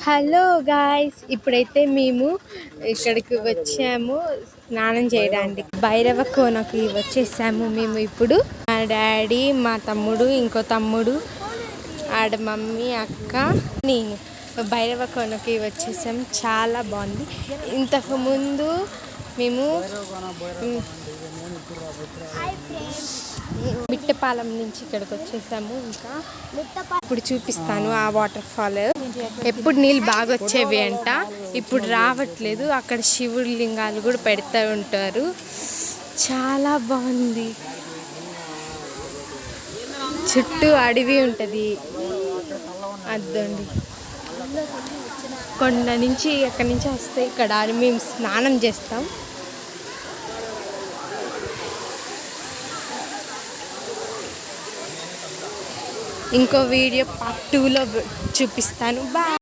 Hello guys, ఇప్పుడైతే మేము ఇక్కడికి వచ్చాము స్నానం చేయడానికి. భైరవ కోనకి వచ్చేసాము మేము ఇప్పుడు. మా డాడీ, మా తమ్ముడు, ఇంకో తమ్ముడు, ఆడ మమ్మీ, అక్క, నేను భైరవ కోనకి వచ్చేసాము. చాలా బాగుంది. ఇంతకుముందు మేము మిట్టపాలెం నుంచి ఇక్కడికి వచ్చేసాము. ఇంకా ఇప్పుడు చూపిస్తాను ఆ వాటర్ ఫాల్. ఎప్పుడు నీళ్ళు బాగా వచ్చేవి అంట, ఇప్పుడు రావట్లేదు. అక్కడ శివుడి లింగాలు కూడా పెడతా ఉంటారు. చాలా బాగుంది. చుట్టూ అడవి ఉంటుంది. అదండి, కొండ నుంచి ఎక్కడి నుంచి వస్తే ఇక్కడ మేము స్నానం చేస్తాం. ఇంకో వీడియో పార్ట్ 2లో చూపిస్తాను. బాయ్.